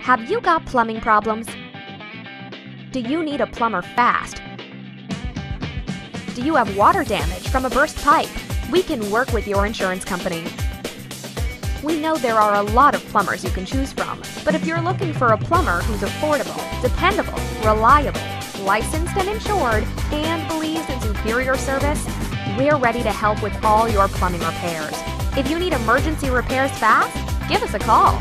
Have you got plumbing problems? Do you need a plumber fast? Do you have water damage from a burst pipe? We can work with your insurance company. We know there are a lot of plumbers you can choose from, but if you're looking for a plumber who's affordable, dependable, reliable, licensed and insured, and believes in superior service, we're ready to help with all your plumbing repairs. If you need emergency repairs fast, give us a call.